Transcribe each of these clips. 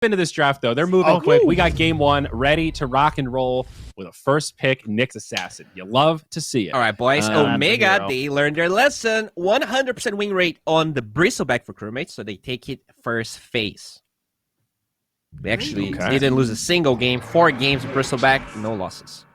into this draft, though. They're moving quick. We got game one ready to rock and roll with a first pick, Nyx Assassin. You love to see it. All right, boys. Omega, they learned their lesson. 100% win rate on the Bristleback for Crewmates, so they take it first phase. They actually didn't lose a single game. 4 games with Bristleback, no losses.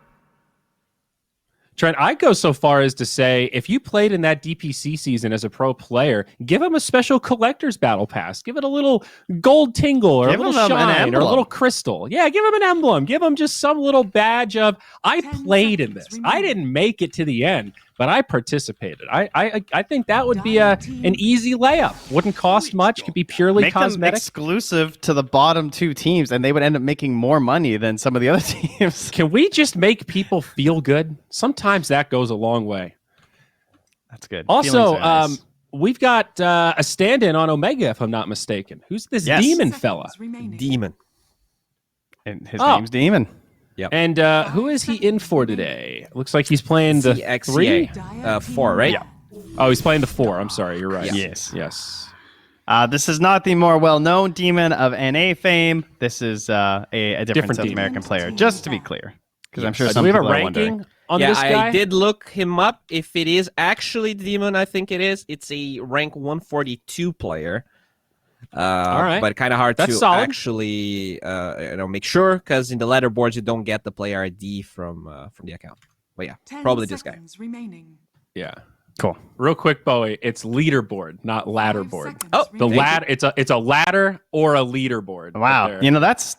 Trent, I'd go so far as to say, if you played in that DPC season as a pro player, give him a special collector's battle pass. Give it a little gold tingle or a little shine or a little crystal. Yeah, give him an emblem. Give him just some little badge of, I played in this. I didn't make it to the end, but I participated. I think that would be an easy layup. Wouldn't cost much. Could be purely cosmetic. Them exclusive to the bottom 2 teams, and they would end up making more money than some of the other teams. Can we just make people feel good? Sometimes that goes a long way. That's good. Also, nice. We've got a stand-in on Omega, if I'm not mistaken. Who's this demon fella? Demon. And his name's Demon. Yep. And who is he in for today? Looks like he's playing the 3? 4, right? Yeah. Oh, he's playing the 4. I'm sorry. You're right. Yeah. Yes. This is not the more well-known Demon of NA fame. This is a different South American player, just to be clear. Because I'm sure some people are wondering. On this guy? I did look him up. If it is actually Demon, I think it is. It's a rank 142 player. All right. But kind of hard That's to solid. actually make sure, because in the leaderboards you don't get the player ID from the account. But yeah, probably this guy. Remaining. Yeah. Cool. Real quick, Bowie. It's leaderboard, not ladderboard. Oh, the ladder. It's a ladder or a leaderboard. Wow. You know, that's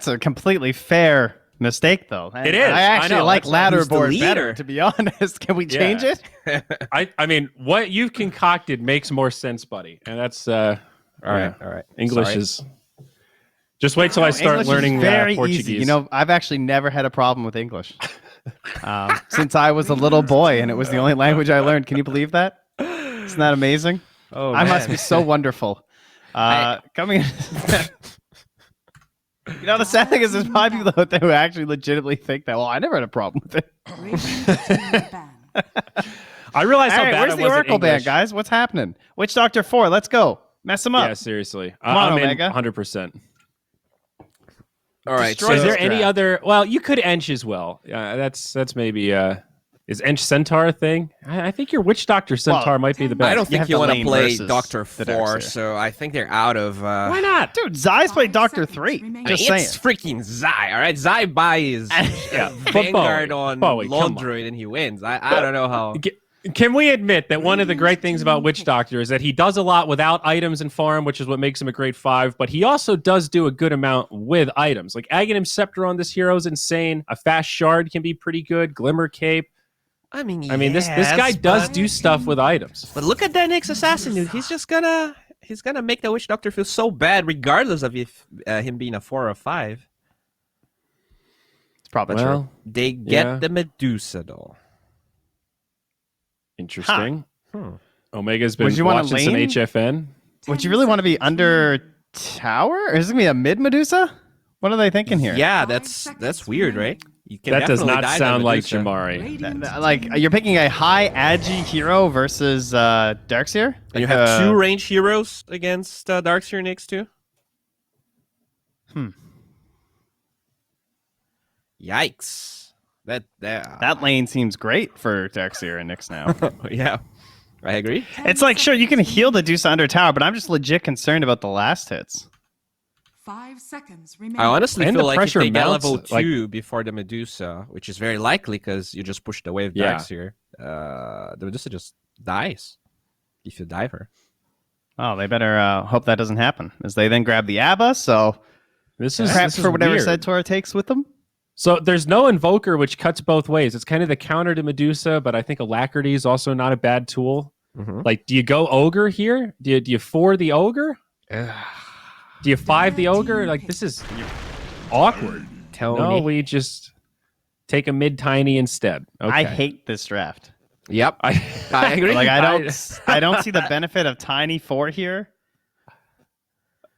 a completely fair mistake, though. It is. I actually like ladderboard better, leader. to be honest. Can we change it? I mean, what you've concocted makes more sense, buddy. And that's all right. English is. Just wait till I start English learning is very Portuguese. easy. You know, I've actually never had a problem with English since I was a little boy, and it was the only language I learned. Can you believe that? Isn't that amazing? Oh, I must be so wonderful. Coming. You know, the sad thing is there's probably people out there who actually legitimately think that, well, I never had a problem with it. I realized how bad where's the Oracle band, guys? What's happening? Witch Doctor 4, let's go. Mess them up. Yeah, seriously. Come on, I'm Omega. in 100%. All right. So is there any other... Well, you could Ench as well. That's maybe... Is Ench Centaur a thing? I think your Witch Doctor Centaur might be the best. I don't think you want to play versus Doctor the 4, Darkseer. so I think they're out of... Why not? Dude, Zai's played Doctor 3. Just saying. It's freaking Zai, all right? Zai buys Vanguard on Laundroid and he wins. I don't know how... Can we admit that one of the great things about Witch Doctor is that he does a lot without items and farm, which is what makes him a great 5, but he also does do a good amount with items. Like Aghanim Scepter on this hero is insane. A fast shard can be pretty good. Glimmer Cape. I mean, this guy does do stuff with items. But look at that Nyx Assassin, dude. He's just gonna make the Witch Doctor feel so bad, regardless of if him being a 4 or a 5. It's probably true. They get the Medusa though. Interesting. Omega's been Would you want watching some HFN. Would you really want to be under tower? Or is it going to be a mid Medusa? What are they thinking here? Yeah, that's weird, right? You can that does not die sound like Medusa. Jamari. Like, you're picking a high agi hero versus Darkseer? And you have 2 range heroes against Darkseer Nyx too? Yikes. That lane seems great for Darkseer and Nyx now. Yeah, I agree. It's like, sure, you can heal the Medusa under tower, but I'm just legit concerned about the last hits. 5 seconds remaining. I honestly feel like if they get mounts, level 2 before the Medusa, which is very likely because you just pushed away with Darkseer, the Medusa just dies if you dive her. Oh, they better hope that doesn't happen, as they then grab the Abba, so This is perhaps for whatever weird. Centaur takes with them. So there's no Invoker, which cuts both ways. It's kind of the counter to Medusa, but I think Alacrity is also not a bad tool. Like, do you go Ogre here? Do you 4 the Ogre? Do you 5 the Ogre? Like, this is awkward. No, we just take a mid-tiny instead. Okay. I hate this draft. Yep, I agree. Like, I don't see the benefit of Tiny 4 here.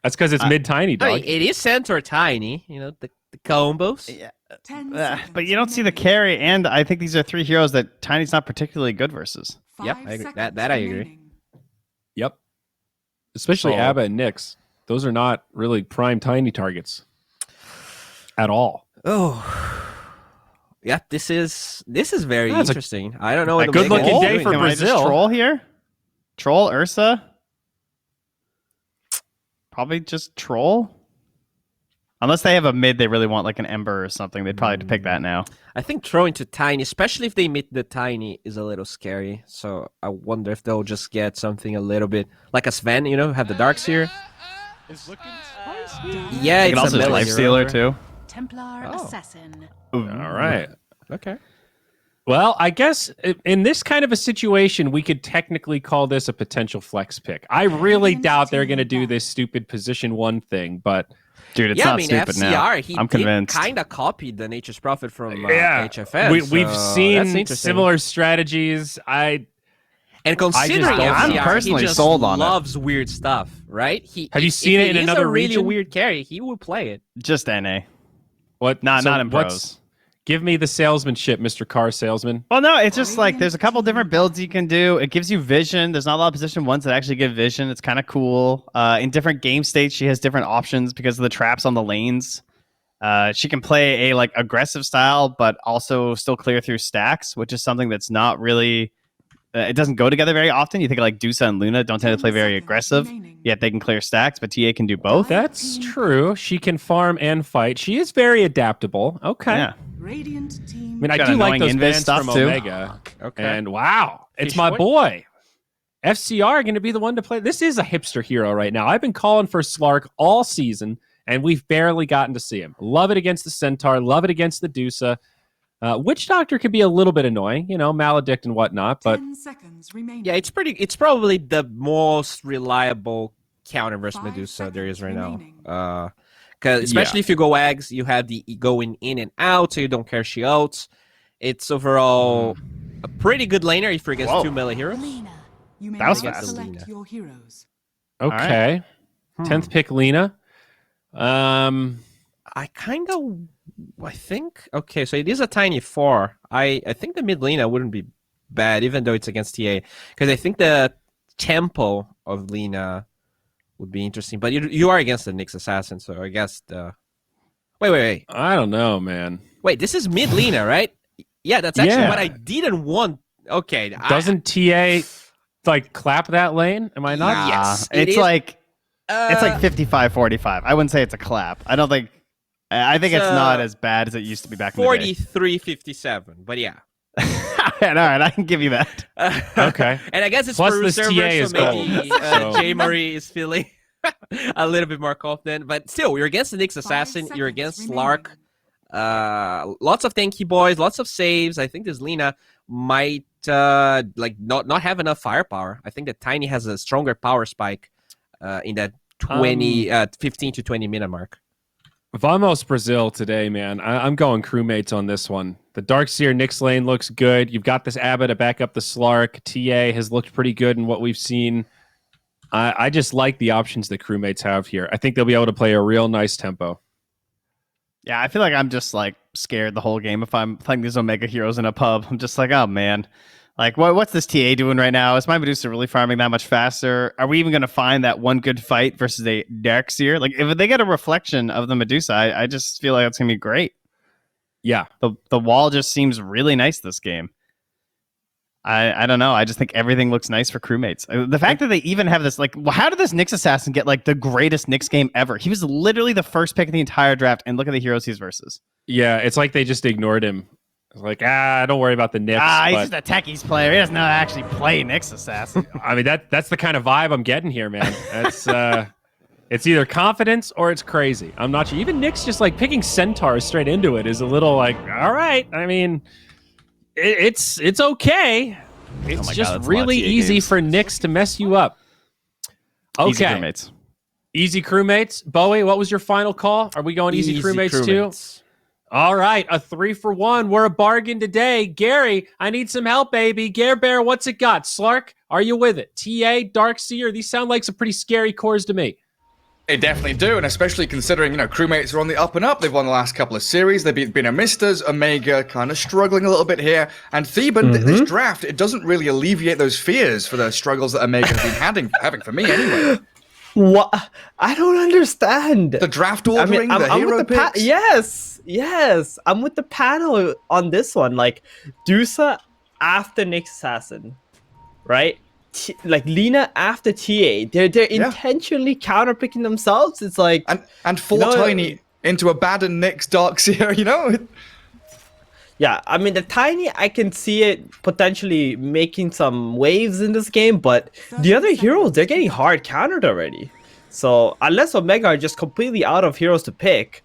That's because it's mid-tiny, dog. I mean, it is Centaur tiny, you know, the combos. Yeah. But you don't see the carry, and I think these are 3 heroes that Tiny's not particularly good versus. Yep, I agree. That I agree. Yep. Especially Abba and Nyx. Those are not really prime tiny targets at all. Oh. Yeah, this is very interesting. I don't know what a good-looking day for Brazil. Troll here? Troll, Ursa? Probably just Troll? Unless they have a mid they really want, like an Ember or something. They'd probably have to pick that now. I think throwing to Tiny, especially if they meet the Tiny, is a little scary. So I wonder if they'll just get something a little bit... Like a Sven, you know, have the Darks here. It's looking spicy. Yeah, it's also a Lifestealer too. Templar Assassin. All right. Okay. Well, I guess in this kind of a situation, we could technically call this a potential flex pick. I really doubt they're going to do this stupid position 1 thing, but... Dude, it's not stupid FCR, now. I'm convinced. He kind of copied the Nature's Prophet from HFS. We've seen similar strategies. And considering I'm FCR, personally he just sold on loves weird stuff, right? Have you seen it in another region? He's a really weird carry. He will play it. Just NA. What? Not in pros. Give me the salesmanship, Mr. Car Salesman. Well, no, it's just like there's a couple different builds you can do. It gives you vision. There's not a lot of position 1s that actually give vision. It's kind of cool. In different game states, she has different options because of the traps on the lanes. She can play a like aggressive style, but also still clear through stacks, which is something that's not really... it doesn't go together very often. You think like Dusa and Luna don't tend to play very aggressive, yet they can clear stacks, but TA can do both. That's true. She can farm and fight. She is very adaptable. Okay. Yeah. Radiant team. I mean, I do like those bands from Omega. Okay. And wow, it's my boy. FCR going to be the one to play. This is a hipster hero right now. I've been calling for Slark all season, and we've barely gotten to see him. Love it against the Centaur. Love it against the Dusa. Witch Doctor can be a little bit annoying, you know, Maledict and whatnot, but 10 seconds remaining. Yeah, it's probably the most reliable counter versus Medusa there is right now. Because especially if you go Eggs, you have the going in and out, so you don't care she outs. It's overall a pretty good laner if you're against 2 melee heroes. You may That was now fast. select your heroes. okay. 10th pick Lina. I think, okay, so it is a tiny 4. I think the mid Lina wouldn't be bad, even though it's against TA. Because I think the tempo of Lina would be interesting. But you are against the Nyx Assassin, so I guess the... Wait. I don't know, man. Wait, this is mid Lina, right? Yeah, that's actually what I didn't want. Okay. Doesn't TA, like, clap that lane? Am I not? Yes. It's like 55-45. I wouldn't say it's a clap. I think it's not as bad as it used to be back in the day. 43-57, but yeah. All right, I can give you that. Okay. And I guess it's Plus for this servers, TA is so maybe gold, so. J. Marie is feeling a little bit more confident. But still, you're against the Nyx Assassin. You're against Slark. Lots of tanky boys, lots of saves. I think this Lina might not have enough firepower. I think that Tiny has a stronger power spike in that 15 to 20 minute mark. Vamos Brazil today, man. I'm going crewmates on this one. The Darkseer Nyx lane looks good. You've got this Abba to back up the Slark. TA has looked pretty good in what we've seen. I just like the options that crewmates have here. I think they'll be able to play a real nice tempo. Yeah, I feel like I'm just like scared the whole game if I'm playing these Omega heroes in a pub. I'm just like, oh man. Like, what's this TA doing right now? Is my Medusa really farming that much faster? Are we even going to find that one good fight versus a Darkseer? Like, if they get a reflection of the Medusa, I just feel like it's going to be great. Yeah. The wall just seems really nice this game. I don't know. I just think everything looks nice for crewmates. The fact that they even have this, like, how did this Nyx Assassin get, like, the greatest Nyx game ever? He was literally the first pick of the entire draft, and look at the heroes he's versus. Yeah, it's like they just ignored him. Like, don't worry about the Nyx. He's just a techies player. He doesn't know how to actually play Nyx Assassin. I mean, that's the kind of vibe I'm getting here, man. That's it's either confidence or it's crazy. I'm not sure. Even Nyx just like picking Centaurs straight into it is a little like, all right. I mean, it's okay. It's just really easy for Nyx to mess you up. Okay. Easy crewmates. Easy crewmates. Bowie, what was your final call? Are we going easy crewmates too? All right, a 3-for-1. We're a bargain today. Gary, I need some help, baby. Gare Bear, what's it got? Slark, are you with it? TA, Darkseer, these sound like some pretty scary cores to me. They definitely do, and especially considering, crewmates are on the up and up. They've won the last couple of series. They've been a Misters, Omega kind of struggling a little bit here. And Theban, this draft, it doesn't really alleviate those fears for the struggles that Omega have been having for me anyway. What? I don't understand. The draft ordering, the hero with the picks. yes, I'm with the panel on this one. Like Dusa after Nyx Assassin, right? Like Lina after TA. They're intentionally counterpicking themselves. It's like and four Tiny into a Abaddon Nyx Darkseer, you know? Yeah, I mean the Tiny, I can see it potentially making some waves in this game, but the other heroes, they're getting hard countered already. So unless Omega are just completely out of heroes to pick,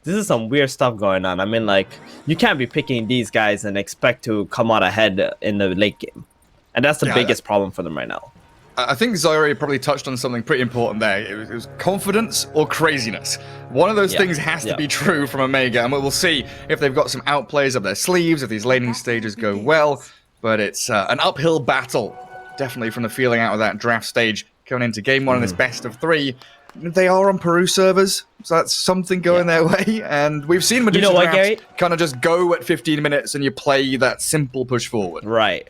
this is some weird stuff going on. I mean, like, you can't be picking these guys and expect to come out ahead in the late game. And that's the biggest problem for them right now. I think Zaire probably touched on something pretty important there. It was confidence or craziness. One of those things has to be true from Omega, and we'll see if they've got some outplays up their sleeves, if these laning stages go well. But it's an uphill battle, definitely from the feeling out of that draft stage going into game one in this best of 3. They are on Peru servers, so that's something going their way. And we've seen Medusa draft kind of just go at 15 minutes and you play that simple push forward. Right.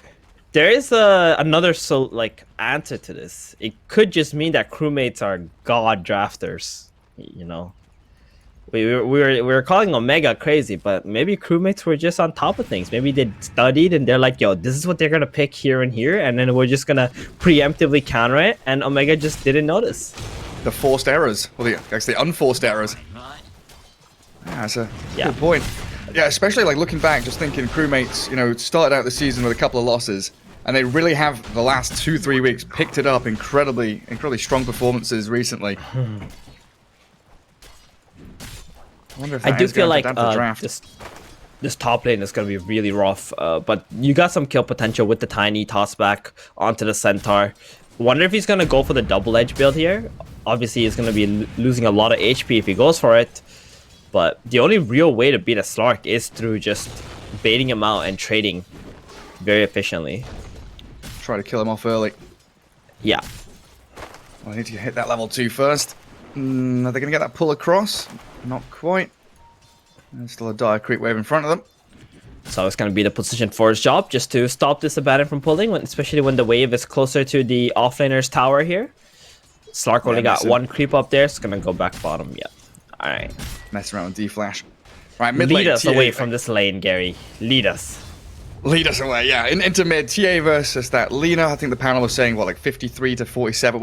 There is another answer to this. It could just mean that crewmates are god drafters. You know, we were calling Omega crazy, but maybe crewmates were just on top of things. Maybe they studied and they're like, "Yo, this is what they're gonna pick here and here," and then we're just gonna preemptively counter it. And Omega just didn't notice. The forced errors, well, the unforced errors. Yeah, that's a good point. Yeah, especially like looking back, just thinking crewmates, you know, started out the season with a couple of losses. And they really have, the last 2-3 weeks, picked it up incredibly strong performances recently. I do feel like this top lane is going to be really rough. But you got some kill potential with the Tiny toss back onto the Centaur. Wonder if he's going to go for the double edge build here. Obviously, he's going to be losing a lot of HP if he goes for it. But the only real way to beat a Slark is through just baiting him out and trading very efficiently. Try to kill him off early. Yeah. Well, I need to hit that level 2 first. Are they going to get that pull across? Not quite. There's still a dire creep wave in front of them. So it's going to be the position for his job, just to stop this Abaddon from pulling, especially when the wave is closer to the offlaner's tower here. Slark only got one creep up there, it's going to go back bottom. Yeah. Alright. Mess around with D-Flash. Right, mid lane. Lead us away from this lane, Gary. Lead us. Lead us away, yeah. Into mid, TA versus that Lina. I think the panel was saying, what, like 53 to 47,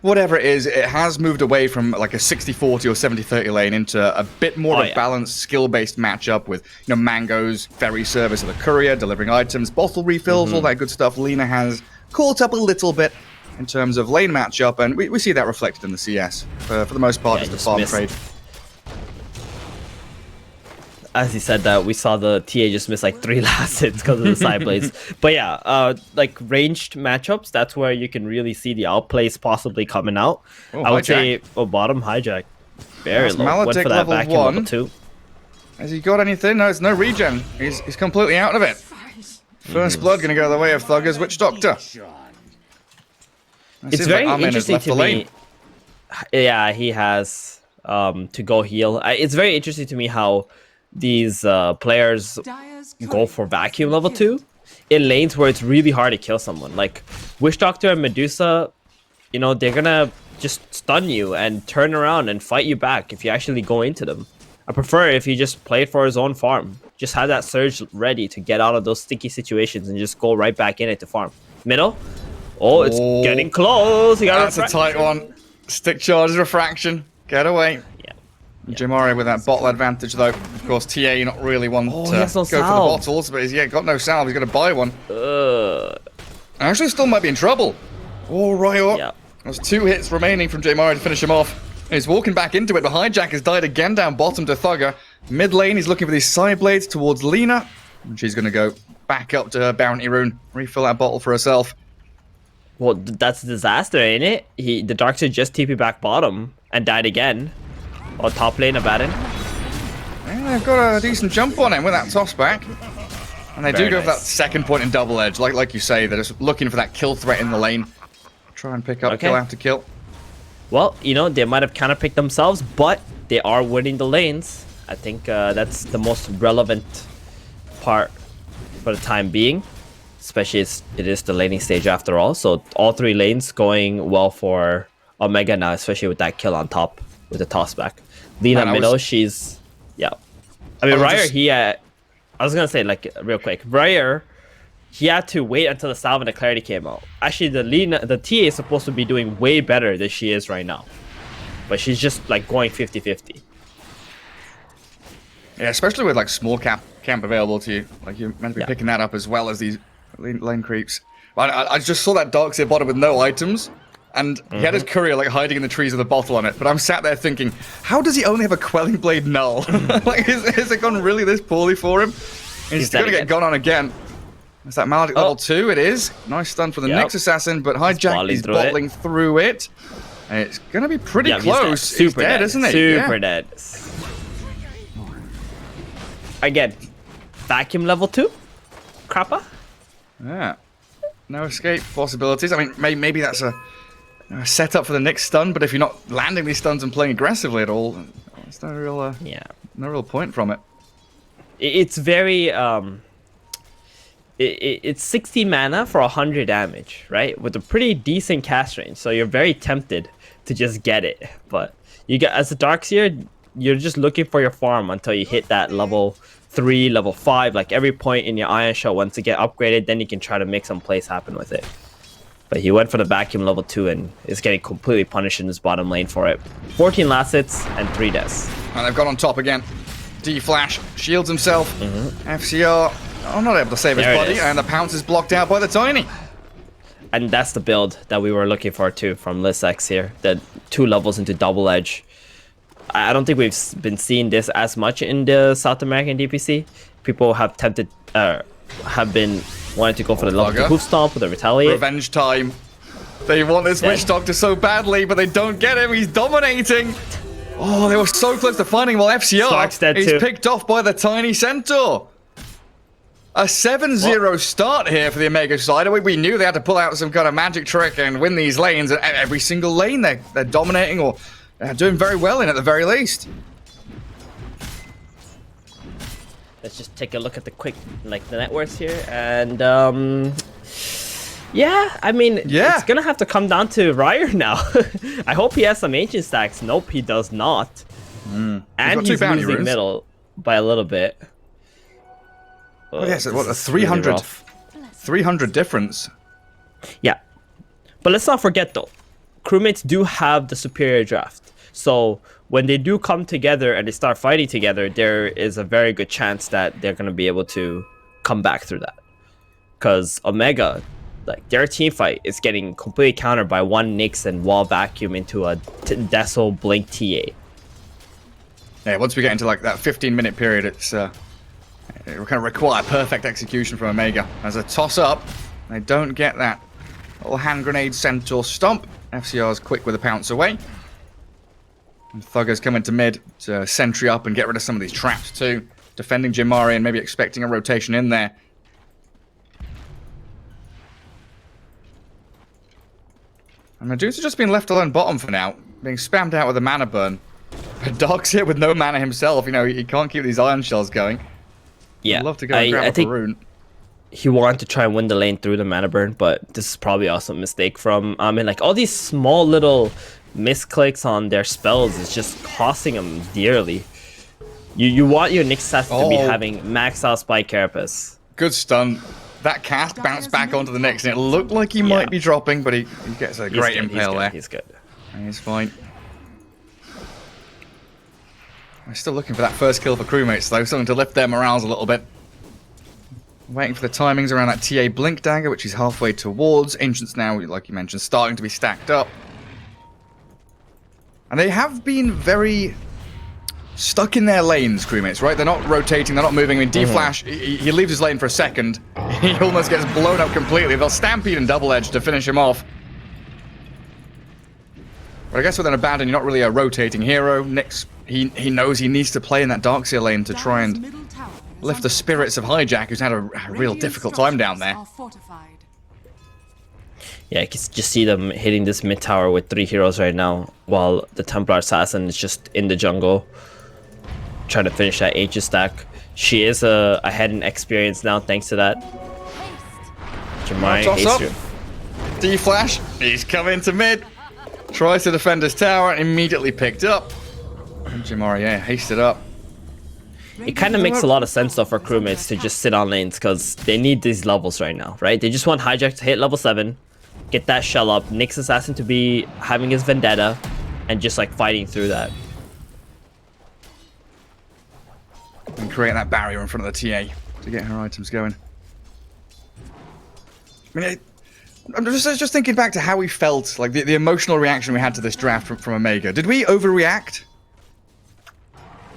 whatever it is. It has moved away from like a 60-40 or 70-30 lane into a bit more of a balanced, skill-based matchup with, you know, Mango's ferry service of the courier, delivering items, bottle refills, all that good stuff. Lina has caught up a little bit in terms of lane matchup, and we see that reflected in the CS. For the most part, just a farm trade. As he said that, we saw the TA just miss like 3 last hits because of the side blades. But yeah, like ranged matchups, that's where you can really see the outplays possibly coming out. I would say, bottom hijack. Very low. Went for that vacuum level 2. Has he got anything? No, it's no regen. He's completely out of it. First blood gonna go the way of Thugger's Witch Doctor. It's very interesting to me. Yeah, he has to go heal. It's very interesting to me how these players go for vacuum level 2 in lanes where it's really hard to kill someone. Like Witch Doctor and Medusa, you know, they're gonna just stun you and turn around and fight you back if you actually go into them. I prefer if he just played for his own farm. Just have that surge ready to get out of those sticky situations and just go right back in it to farm. Middle. Oh, it's getting close. That's a tight one. Stick charge refraction. Get away. Jamari with that bottle advantage, though. Of course, TA not really one to go for the bottles, but he's got no salve. He's going to buy one. Actually, still might be in trouble. All right. There's 2 hits remaining from Jamari to finish him off. He's walking back into it, but Hijack has died again down bottom to Thugger. Mid lane, he's looking for these side blades towards Lina. And she's going to go back up to her bounty rune, refill that bottle for herself. Well, that's a disaster, ain't it? The Darkseid just TP back bottom and died again. Or top lane Abaddon. Yeah, they've got a decent jump on him with that toss back. And they do go for that second point in double edge. Like you say, they're just looking for that kill threat in the lane. Try and pick up kill after kill. Well, you know, they might have kind of picked themselves, but they are winning the lanes. I think that's the most relevant part for the time being. Especially it is the laning stage after all. So all 3 lanes going well for Omega now, especially with that kill on top with the toss back. Lina middle, she's I mean, Ryer, I was gonna say, like, real quick, Ryer, he had to wait until the salve and the clarity came out. Actually, the TA is supposed to be doing way better than she is right now, but she's just like going 50-50. Yeah, especially with like small camp available to you. Like, you're meant to be picking that up as well as these lane creeps. I just saw that Darkseer bottom with no items, and he had his courier like hiding in the trees with a bottle on it. But I'm sat there thinking, how does he only have a Quelling Blade null? Like, has it gone really this poorly for him? And he's going to get gone on again. Is that Maledict level 2? It is. Nice stun for the next assassin, but Hijack is bottling through it. And it's going to be pretty close. Super dead, isn't it? Super dead. Again, vacuum level 2? Crappa? Yeah. No escape possibilities. I mean, maybe that's a setup for the next stun, but if you're not landing these stuns and playing aggressively at all, there's no real point from it. It's very it's 60 mana for 100 damage, right? With a pretty decent cast range, so you're very tempted to just get it. But you get, as a Darkseer, you're just looking for your farm until you hit that level 3, level 5. Like, every point in your Iron Shell, once it get upgraded, then you can try to make some plays happen with it. But he went for the vacuum level 2 and is getting completely punished in his bottom lane for it. 14 last hits and 3 deaths. And they've got on top again. D-Flash shields himself. FCR, not able to save his body, and the pounce is blocked out by the Tiny. And that's the build that we were looking for too from Lisex here. The 2 levels into double edge. I don't think we've been seeing this as much in the South American DPC. People have have been wanting to go for the level 2 hoof stomp with the retaliate. Revenge time. They want this Witch Doctor so badly, but they don't get him. He's dominating. Oh, they were so close to finding him. Well, FCR is picked off by the Tiny Centaur. A 7-0 start here for the Omega side. We knew they had to pull out some kind of magic trick and win these lanes. Every single lane they're dominating or doing very well in, at the very least. Let's just take a look at the the net worths here, and yeah, I mean, it's gonna have to come down to Ryer now. I hope he has some ancient stacks. Nope, he does not. And he's losing middle by a little bit. Oh yes, what a 300 difference. Yeah, but let's not forget though, crewmates do have the superior draft. So when they do come together and they start fighting together, there is a very good chance that they're gonna be able to come back through that. Because Omega, like, their team fight is getting completely countered by one Nyx and wall vacuum into a Dessel Blink TA. Yeah, once we get into like that 15-minute period, it's it will kind of require perfect execution from Omega. As a toss-up, they don't get that little hand grenade Centaur stomp. FCR's quick with a pounce away. And Thugger's coming to mid to sentry up and get rid of some of these traps too. Defending Jimari and maybe expecting a rotation in there. And Medusa just been left alone bottom for now, being spammed out with a mana burn. But Darkseer with no mana himself, you know, he can't keep these Iron Shells going. Yeah, I'd love to go and grab a rune. He wanted to try and win the lane through the mana burn, but this is probably also a mistake from like all these small little misclicks on their spells is just costing them dearly. You want your Nyx to be having max out Spike Carapace. Good stun. That cast bounced back onto the Nyx, and it looked like he might be dropping, but he gets a great impale there. He's good. And he's fine. I'm still looking for that first kill for crewmates, though, something to lift their morales a little bit. Waiting for the timings around that TA Blink Dagger, which is halfway towards. Ancients now, like you mentioned, starting to be stacked up. And they have been very stuck in their lanes, crewmates, right? They're not rotating, they're not moving. I mean, D-Flash, he leaves his lane for a second. He almost gets blown up completely. They'll Stampede and Double Edge to finish him off. But I guess with an Abandon, you're not really a rotating hero. Nyx, he knows he needs to play in that Darkseer lane to try and lift the spirits of Hijack, who's had a real difficult time down there. Yeah, I can just see them hitting this mid tower with 3 heroes right now, while the Templar Assassin is just in the jungle, trying to finish that Aegis stack. She is ahead in experience now, thanks to that. Jamari hates you. D-Flash, he's coming to mid. Tries to defend his tower, immediately picked up. And Jamari, yeah, hasted up. It kind of makes a lot of sense though for crewmates to just sit on lanes because they need these levels right now, right? They just want Hijack to hit level 7, get that shell up, Nyx Assassin to be having his vendetta, and just like fighting through that. And create that barrier in front of the TA to get her items going. I mean, I'm just thinking back to how we felt, like the emotional reaction we had to this draft from Omega. Did we overreact?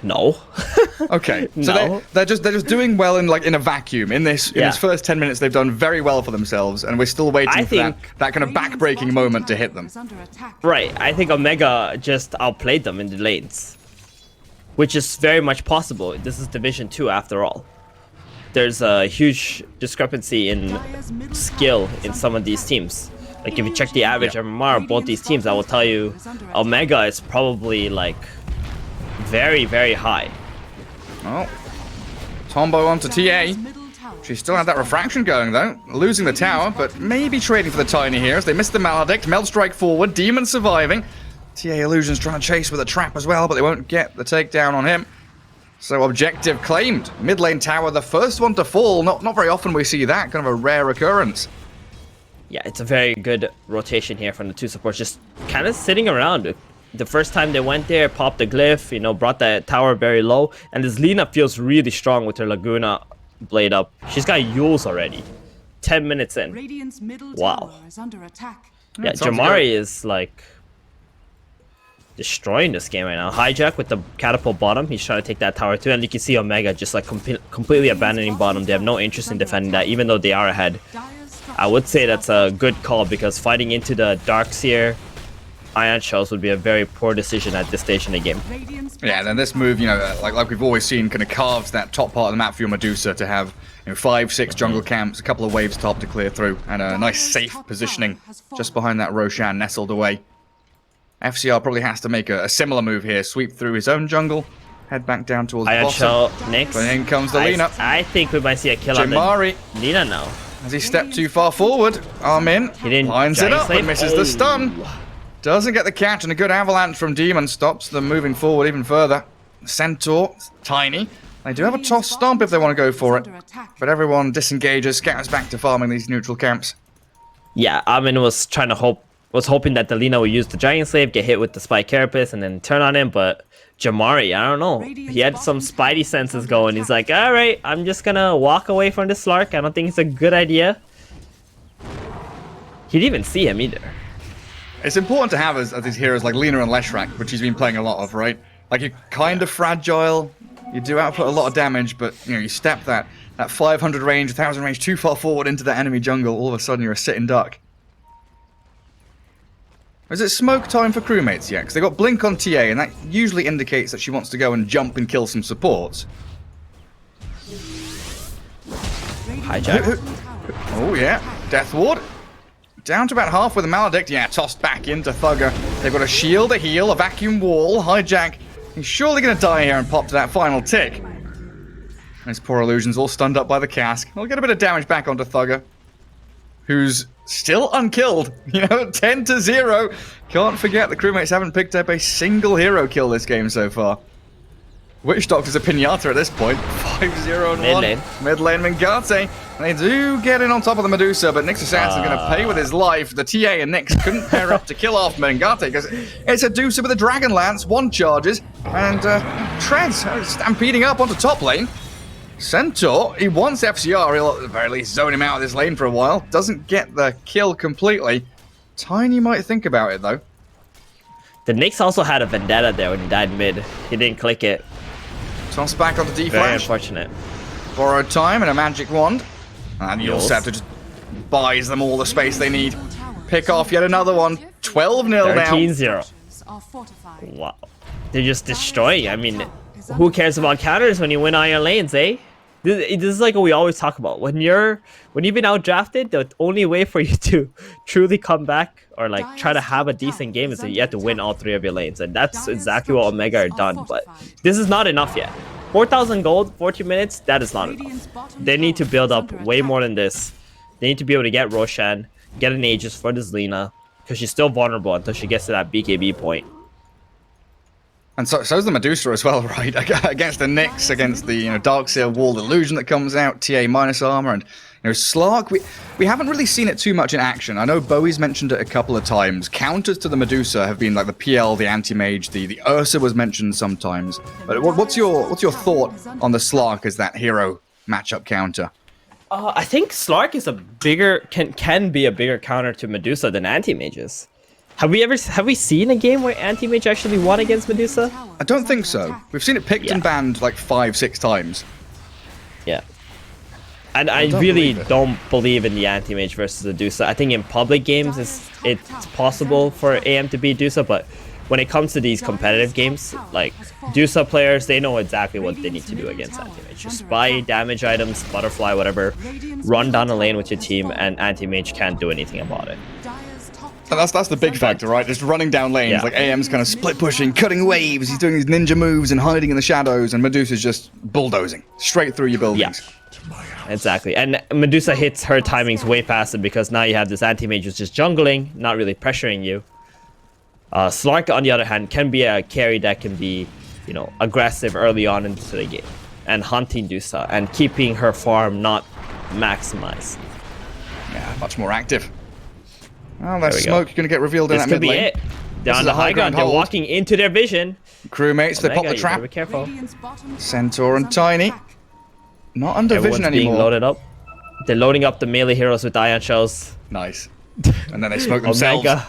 No. Okay, so No. they're just doing well in a vacuum. In this first 10 minutes, they've done very well for themselves, and we're still waiting for that kind of back-breaking moment to hit them. Right, I think Omega just outplayed them in the lanes, which is very much possible. This is Division 2 after all. There's a huge discrepancy in skill in some of these teams. Like if you check the average MMR of both these teams, I will tell you Omega is probably like very, very high. Oh, Tombo onto TA. She still had that refraction going though, losing the tower, but maybe trading for the Tiny here as they missed the Maledict. Meld Strike forward, Demon surviving. TA Illusion's trying to chase with a trap as well, but they won't get the takedown on him. So objective claimed. Mid lane tower, the first one to fall. Not very often we see that, kind of a rare occurrence. Yeah, it's a very good rotation here from the two supports, just kind of sitting around. The first time they went there, popped the glyph, you know, brought that tower very low, and this Lina feels really strong with her Laguna blade up. She's got Yules already. 10 minutes in. Wow. Yeah, Jamari is like destroying this game right now. Hijack with the catapult bottom. He's trying to take that tower too, and you can see Omega just like completely abandoning bottom. They have no interest in defending that, even though they are ahead. I would say that's a good call because fighting into the Darkseer Ion Shells would be a very poor decision at this stage in the game. Yeah, and then this move, you know, like we've always seen, kind of carves that top part of the map for your Medusa to have, you know, 5-6 jungle camps, a couple of waves top to clear through, and a nice safe positioning just behind that Roshan nestled away. FCR probably has to make a similar move here, sweep through his own jungle, head back down towards the bottom. Nyx. But in comes the Lina. I think we might see a kill Jamari. on the Lina now. Has he stepped too far forward? Armin lines it up and misses the stun. Doesn't get the catch, and a good avalanche from Demon stops them moving forward even further. Centaur, tiny. They do have a toss stomp if they want to go for it. But everyone disengages, scatters back to farming these neutral camps. Yeah, Armin was hoping that the Lina would use the Giant Slave, get hit with the Spike Carapace, and then turn on him, but Jamari, I don't know. He had some spidey senses going. He's like, alright, I'm just gonna walk away from this Slark. I don't think it's a good idea. He didn't even see him either. It's important to have as these heroes like Lina and Leshrac, which he's been playing a lot of, right? Like, you're kind of fragile, you do output a lot of damage, but, you know, you step that 500 range, 1000 range too far forward into the enemy jungle, all of a sudden you're a sitting duck. Is it smoke time for crewmates yet? Because they got Blink on TA, and that usually indicates that she wants to go and jump and kill some supports. Hijack. Oh, yeah. Death Ward. Down to about half with a Maledict. Yeah, tossed back into Thugger. They've got a shield, a heal, a vacuum wall. Hijack. He's surely going to die here and pop to that final tick. And his poor illusions all stunned up by the cask. We'll get a bit of damage back onto Thugger, who's still unkilled. You know, 10-0. Can't forget the crewmates haven't picked up a single hero kill this game so far. Witch Doctor's a pinata at this point. 5-0-1. Mid lane. Mid lane Mingate. They do get in on top of the Medusa, but Nyx Assassin's going to pay with his life. The TA and Nyx couldn't pair up to kill off Mingate because it's a Medusa with a Dragon Lance, one charges, and Treads stampeding up onto top lane. Centaur, he wants FCR, he'll at the very least zone him out of this lane for a while. Doesn't get the kill completely. Tiny might think about it though. The Nyx also had a vendetta there when he died mid. He didn't click it. Toss back on the D Very flash. unfortunate. Borrowed time and a magic wand. And you'll have to just buys them all the space they need. Pick off yet another one. 12-0 now. 13-0. Wow. They're just destroying. I mean, who cares about counters when you win all your lanes, eh? This is like what we always talk about. When you've been outdrafted, the only way for you to truly come back or like try to have a decent game is that you have to win all 3 of your lanes, and that's exactly what Omega are done. But this is not enough yet. 4,000 gold, 14 minutes, that is not enough. They need to build up way more than this. They need to be able to get Roshan, get an Aegis for this Lina, because she's still vulnerable until she gets to that BKB point. And so's the Medusa as well, right? Against the Nyx, against the Darkseer Wall Illusion that comes out, TA minus armor, and Slark. We haven't really seen it too much in action. I know Bowie's mentioned it a couple of times. Counters to the Medusa have been like the PL, the Anti-Mage, the Ursa was mentioned sometimes. But what's your thought on the Slark as that hero matchup counter? I think Slark is can be a bigger counter to Medusa than Anti-Mages. Have we seen a game where Anti-Mage actually won against Medusa? I don't think so. We've seen it picked and banned like 5-6 times. Yeah. And I really don't believe in the Anti-Mage versus Medusa. I think in public games it's possible for AM to beat Medusa, but when it comes to these competitive games, like Medusa players, they know exactly what they need to do against Anti-Mage. Just buy damage items, butterfly, whatever, run down the lane with your team, and Anti-Mage can't do anything about it. And that's the big factor, right? Just running down lanes, Yeah. like AM's kind of split pushing, cutting waves, he's doing these ninja moves and hiding in the shadows, and Medusa's just bulldozing straight through your buildings. Yeah, exactly. And Medusa hits her timings way faster because now you have this Anti-Mage who's just jungling, not really pressuring you. Slark, on the other hand, can be a carry that can be, aggressive early on into the game and hunting Medusa and keeping her farm not maximized. Yeah, much more active. Oh, that smoke going to get revealed in that mid lane. This could be it. They're on the high ground. They're walking into their vision. Crewmates, they pop the trap. Be careful. Centaur and Tiny. Not under vision Everyone's being anymore. loaded up. They're loading up the melee heroes with ion shells. Nice. And then they smoke themselves. Omega.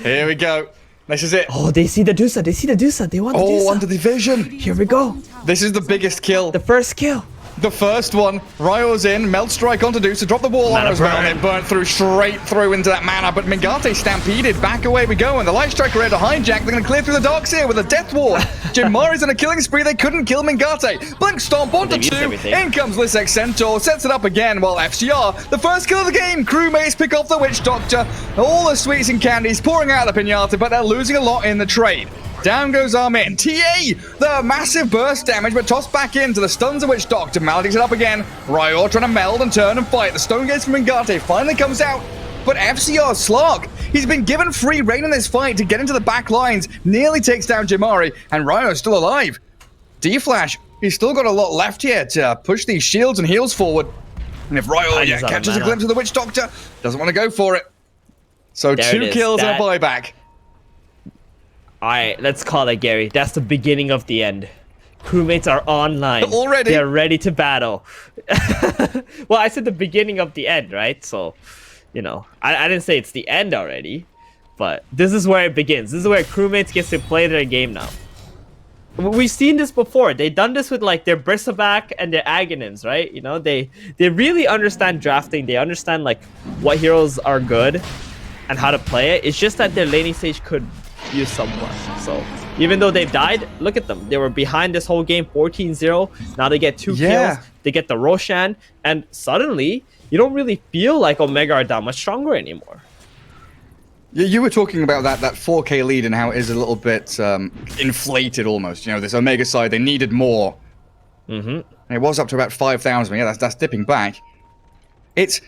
Here we go. This is it. Oh, they see the Medusa. They see the Medusa. They want the Medusa. Oh, under the vision. Here we go. This is the biggest kill. The first kill. The first one. Ryo's in. Melt Strike onto Medusa. Drop the wall on her as well. And it burnt through straight through into that mana. But Mingate stampeded. Back away we go. And the Light Striker ready to hijack. They're going to clear through the Darkseer with a Death Ward. Jimari's on a killing spree. They couldn't kill Mingate. Blink Stomp onto 2. In comes Lisek Centaur. Sets it up again. While FCR, the first kill of the game. Crewmates pick off the Witch Doctor. All the sweets and candies pouring out of the Pinata. But they're losing a lot in the trade. Down goes Armin. TA! The massive burst damage, but tossed back into the stuns of Witch Doctor. Maledicts it up again. Ryo trying to meld and turn and fight. The Stone Gates from Mingate finally comes out. But FCR Slark, he's been given free reign in this fight to get into the back lines. Nearly takes down Jimari, and Ryo's still alive. D-Flash, he's still got a lot left here to push these shields and heals forward. And if Ryo catches a glimpse of the Witch Doctor, doesn't want to go for it. So there 2 kills and a buyback. Alright, let's call it, Gary. That's the beginning of the end. Crewmates are online. Already? They're ready to battle. Well, I said the beginning of the end, right? So, I didn't say it's the end already. But this is where it begins. This is where Crewmates gets to play their game now. We've seen this before. They've done this with, their Bristleback and their Aghanims, right? They really understand drafting. They understand, what heroes are good and how to play it. It's just that their laning stage could use someone. So even though they've died, look at them. They were behind this whole game 14-0. Now they get 2 kills. They get the Roshan, and suddenly you don't really feel like Omega are that much stronger anymore. You were talking about that 4K lead and how it is a little bit inflated almost. This Omega side, they needed more. And it was up to about 5,000. Yeah, that's dipping back. It's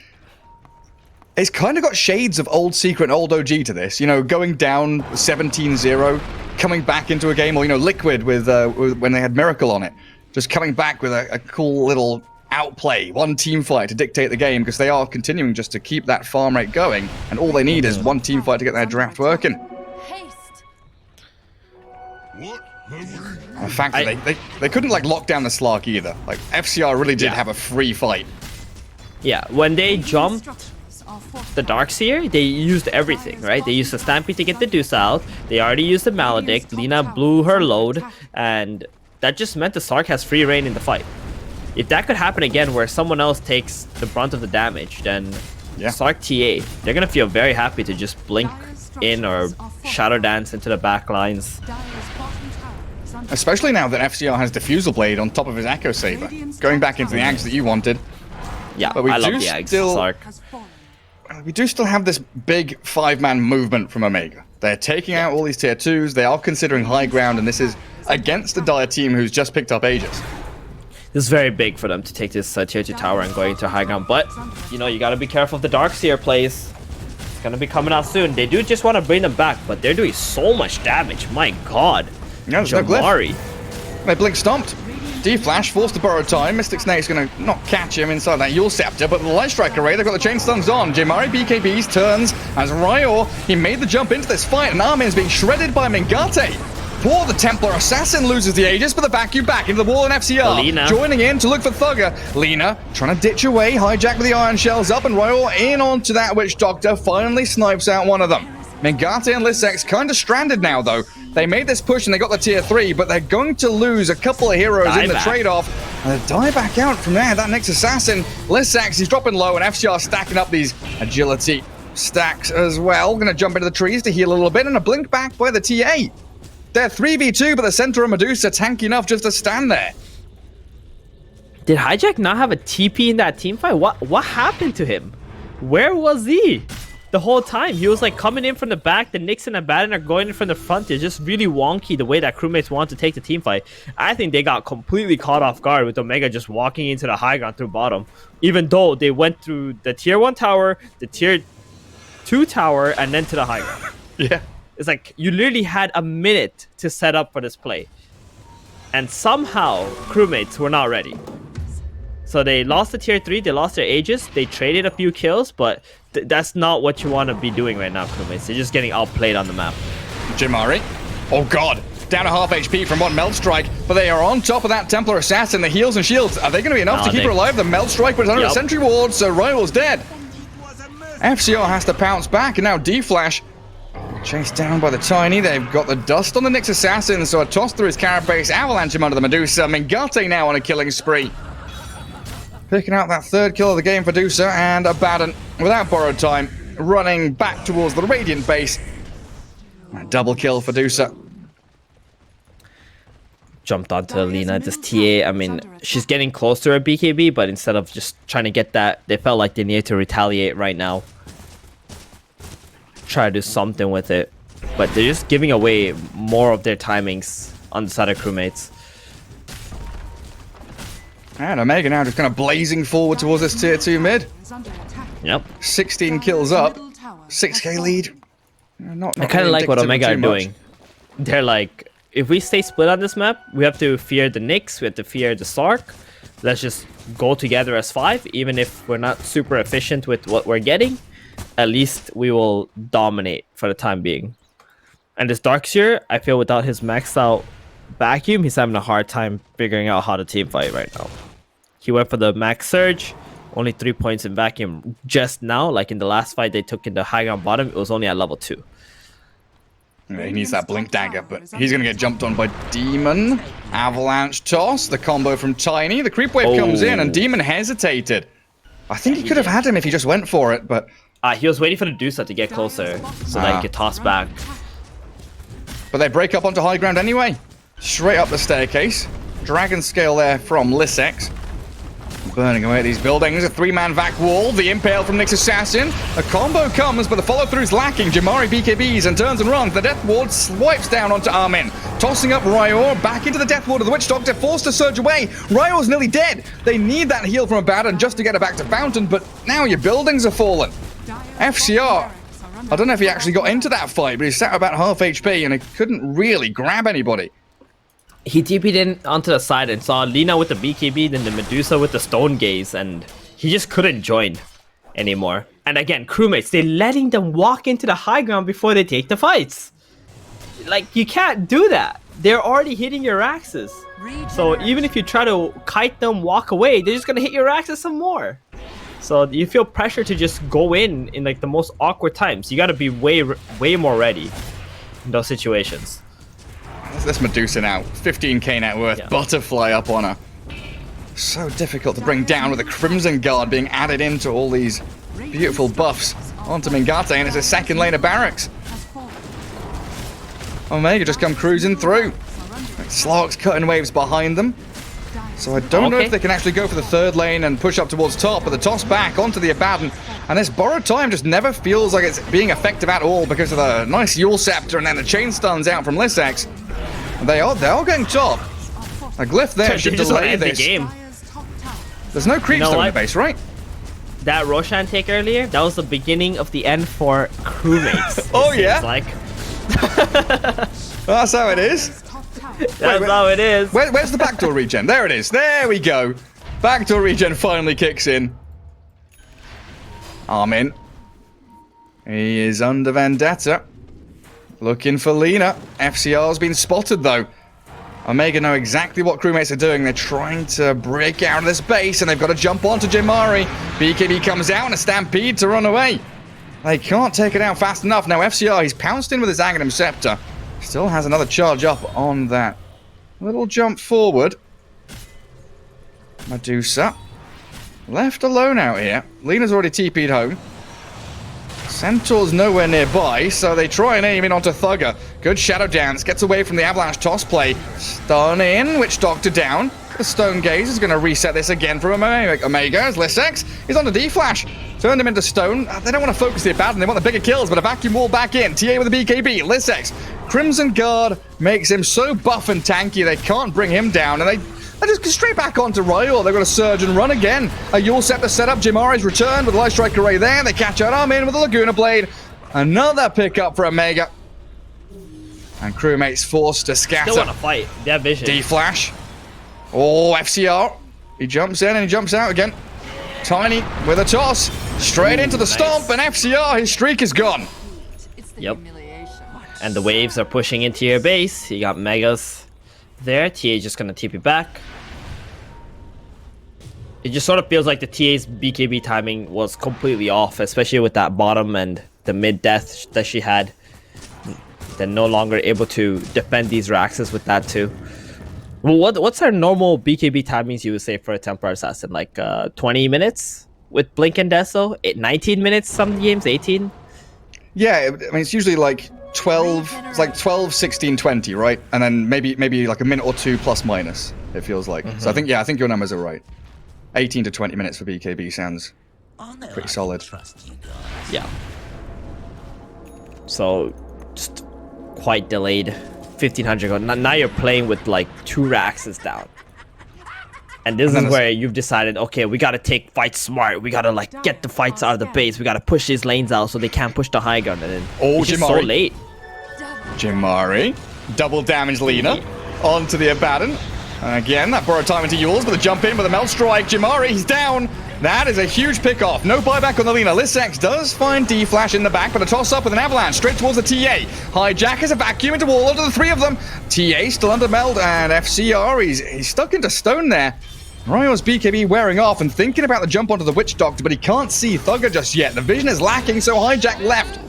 kind of got shades of old Secret and old OG to this. Going down 17-0, coming back into a game, or Liquid with when they had Miracle on it, just coming back with a cool little outplay, one team fight to dictate the game, because they are continuing just to keep that farm rate going, and all they need is one team fight to get their draft working. The fact that they couldn't lock down the Slark either. FCR really did have a free fight. Yeah, when they jumped the Darkseer, they used everything, right? They used the Stampede to get the Deuce out. They already used the Maledict. Lina blew her load, and that just meant the Slark has free reign in the fight. If that could happen again where someone else takes the brunt of the damage, then Slark TA, they're going to feel very happy to just blink in or Shadow Dance into the back lines. Especially now that FCR has Diffusal Blade on top of his Echo Saber. Going back into the Ags that you wanted. Yeah, but I love the Ags, Slark. We do still have this big 5-man movement from Omega. They're taking out all these tier 2s. They are considering high ground, and this is against the Dire team who's just picked up Aegis. This is very big for them to take this tier 2 tower and going to high ground, but you gotta be careful of the Darkseer plays. gonna be coming out soon. They do just want to bring them back, but they're doing so much damage. My God. Yeah, there's no Jamari. They blink stomped. D-Flash forced to borrow time. Mystic Snake's going to not catch him inside that Yule Scepter, but the Light Strike Array, they've got the Chain Stuns on. Jemari BKB's turns as Ryor. He made the jump into this fight, and Armin's being shredded by Mengate. Poor the Templar Assassin loses the Aegis, but the vacuum back into the wall and FCR. Lina joining in to look for Thugger. Lina trying to ditch away, hijack with the Iron Shells up, and Ryor in onto that Witch Doctor, finally snipes out one of them. Mengate and Lissex kind of stranded now, though. They made this push and they got the tier 3, but they're going to lose a couple of heroes in the trade-off. And they die back out from there. That next assassin, Lissex, he's dropping low, and FCR stacking up these agility stacks as well. Going to jump into the trees to heal a little bit, and a blink back by the TA. They're 3v2, but the center of Medusa tanky enough just to stand there. Did Hijack not have a TP in that team fight? What happened to him? Where was he? The whole time he was like coming in from the back. The Nyx and Abaddon are going in from the front. It's just really wonky the way that Crewmates want to take the team fight. I think they got completely caught off guard with Omega just walking into the high ground through bottom, even though they went through the tier 1 tower, the tier 2 tower, and then to the high ground. Yeah, it's like you literally had a minute to set up for this play, and somehow Crewmates were not ready. So they lost the tier 3, they lost their Aegis, they traded a few kills, but that's not what you want to be doing right now, Crewmates. They're just getting outplayed on the map. Jemari. Oh god. Down to half HP from one Melt Strike, but they are on top of that Templar Assassin. The heals and shields, are they going to be enough to keep her alive? The Melt Strike, but it's under a Sentry Ward, so Rival's dead. FCR has to pounce back, and now D-Flash chased down by the Tiny. They've got the dust on the Nyx Assassin, so a toss through his carapace, avalanche him under the Medusa. Mengate now on a killing spree. Picking out that third kill of the game for Medusa, and Abaddon, without borrowed time, running back towards the Radiant base. A double kill for Medusa. Jumped onto Lina, this TA. I mean, she's getting close to her BKB, but instead of just trying to get that, they felt like they needed to retaliate right now. Try to do something with it. But they're just giving away more of their timings on the side of Crewmates. And Omega now just kind of blazing forward towards this tier 2 mid. Yep. 16 kills up, 6k lead. I kind of like what Omega are doing. They're like, if we stay split on this map, we have to fear the Nyx, we have to fear the Sark. Let's just go together as 5, even if we're not super efficient with what we're getting. At least we will dominate for the time being. And this Darkseer, I feel without his maxed out vacuum, he's having a hard time figuring out how to team fight right now. He went for the max surge, only 3 points in vacuum just now. Like in the last fight they took in the high ground bottom, it was only at level 2. Yeah, he needs that blink dagger, but he's going to get jumped on by Demon. Avalanche toss, the combo from Tiny. The creep wave comes in, and Demon hesitated. I think he could have had him if he just went for it, but... he was waiting for the Medusa to get closer, so that he could toss back. But they break up onto high ground anyway. Straight up the staircase. Dragon scale there from Lissex. Burning away at these buildings. A 3-man vac wall. The impale from Nyx Assassin. A combo comes, but the follow-through's lacking. Jemari BKBs and turns and runs. The Death Ward swipes down onto Armin. Tossing up Ryor. Back into the Death Ward of the Witch Doctor. Forced to surge away. Ryor's nearly dead. They need that heal from Abaddon just to get her back to Fountain, but now your buildings are fallen. FCR. I don't know if he actually got into that fight, but he sat about half HP and he couldn't really grab anybody. He TP'd in onto the side and saw Lina with the BKB, then the Medusa with the Stone Gaze, and he just couldn't join anymore. And again, Crewmates, they're letting them walk into the high ground before they take the fights. Like, you can't do that. They're already hitting your axes. So even if you try to kite them, walk away, they're just going to hit your axes some more. So you feel pressure to just go in like the most awkward times. You got to be way more ready in those situations. This Medusa now, 15k net worth, butterfly up on her. So difficult to bring down with a Crimson Guard being added into all these beautiful buffs onto Mengate, and it's a second lane of barracks. Omega just come cruising through. Slark's cutting waves behind them. So I don't know if they can actually go for the third lane and push up towards top, but the toss back onto the Abaddon. And this borrowed time just never feels like it's being effective at all because of the nice Yule Scepter and then the chain stuns out from Lissex. They're all getting top. A glyph there should delay this. Game. There's no creeps though in the base, right? that Roshan take earlier, that was the beginning of the end for Crewmates. Oh, yeah? Like. That's how it is. That's how it is. Where's the backdoor regen? There it is. There we go. Backdoor regen finally kicks in. Armin. He is under Vendetta. Looking for Lina. FCR's been spotted, though. Omega know exactly what Crewmates are doing. They're trying to break out of this base, and they've got to jump onto Jimari. BKB comes out in a stampede to run away. They can't take it out fast enough. Now, FCR, he's pounced in with his Aghanim Scepter. Still has another charge up on that little jump forward. Medusa. Left alone out here. Lina's already TP'd home. Centaur's nowhere nearby, so they try and aim in onto Thugger. Good Shadow Dance, gets away from the Avalanche toss play. Stun in, Witch Doctor down. The Stone Gaze is going to reset this again from Omega as Lissex is on the D-Flash. Turned him into Stone. They don't want to focus the Abaddon, they want the bigger kills, but a vacuum wall back in. TA with a BKB, Lissex. Crimson Guard makes him so buff and tanky they can't bring him down, and they just go straight back onto Ryle. They're going to surge and run again. A Yule Scepter set up. Jimari's returned with a Light Strike Array there. They catch out Armin with a Laguna Blade. Another pickup for Omega. And Crewmates forced to scatter. Still want to fight. They have vision. D-Flash. Oh, FCR. He jumps in and he jumps out again. Tiny with a toss. Straight into the stomp, and FCR, his streak is gone. Yep. And the waves are pushing into your base. You got Megas there. TA just going to TP back. It just sort of feels like the TA's BKB timing was completely off, especially with that bottom and the mid death that she had. They're no longer able to defend these Raxes with that too. Well, what's our normal BKB timings you would say for a Templar Assassin? Like 20 minutes with Blink and Deso? 19 minutes some games? 18? Yeah, I mean, it's usually like 12, it's like 12, 16, 20, right? And then maybe like a minute or two plus minus, it feels like. So I think your numbers are right. 18 to 20 minutes for BKB sounds pretty solid. Yeah. So, just quite delayed. 1500 gold. Now you're playing with like 2 Raxes down. And this is where you've decided, okay, we gotta take fights smart. We gotta like get the fights out of the base. We gotta push these lanes out so they can't push the high ground. And then it's just so late. Jimari. Double damage Lina. Onto the Abaddon. Again, that borrowed time into Yules, but the jump in with a Melt Strike. Jimari, he's down. That is a huge pick-off. No buyback on the Lina. Lissex does find D-Flash in the back, but a toss-up with an Avalanche straight towards the TA. Hijack has a vacuum into wall under the 3 of them. TA still under Meld, and FCR, he's stuck into Stone there. Ryo's BKB wearing off and thinking about the jump onto the Witch Doctor, but he can't see Thugger just yet. The vision is lacking, so Hijack left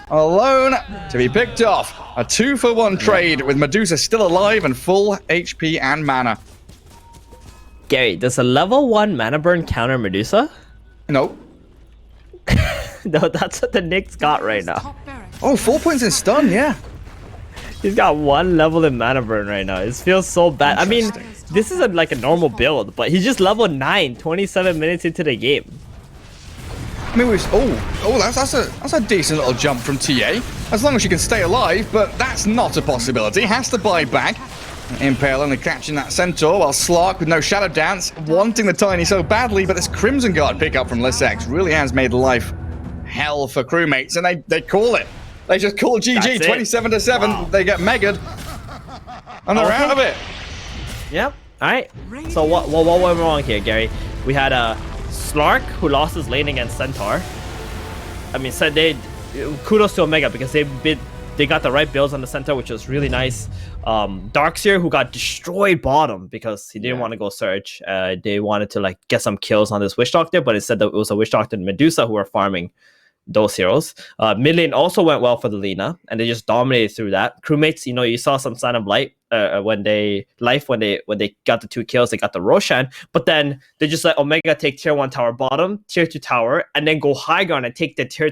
alone to be picked off. A 2-for-1 trade with Medusa still alive and full HP and mana. Gary, does a level 1 mana burn counter Medusa? No. No, that's what the Knicks got right now. Oh, 4 points in stun, yeah. He's got 1 level in mana burn right now. It feels so bad. I mean, this isn't like a normal build, but he's just level 9, 27 minutes into the game. I mean, that's a decent little jump from TA. As long as you can stay alive, but that's not a possibility. Has to buy back. Impale only catching that Centaur, while Slark with no Shadow Dance, wanting the Tiny so badly, but this Crimson Guard pickup from Lissex really has made life hell for Crewmates, and they call it. They just call GG, 27-7, wow. They get megaed, and they're out of it. Yep, alright. So what went wrong here, Gary? We had a Slark who lost his lane against Centaur. I mean, kudos to Omega because they got the right builds on the Centaur, which was really nice. Darkseer, who got destroyed bottom because he didn't want to go search. They wanted to like get some kills on this Witch Doctor, but instead that it was a Witch Doctor and Medusa who were farming those heroes. Mid lane also went well for the Lina, and they just dominated through that. Crewmates, you saw some sign of light when they got the 2 kills. They got the Roshan, but then they just let Omega take tier 1 tower bottom, tier 2 tower, and then go high ground and take the tier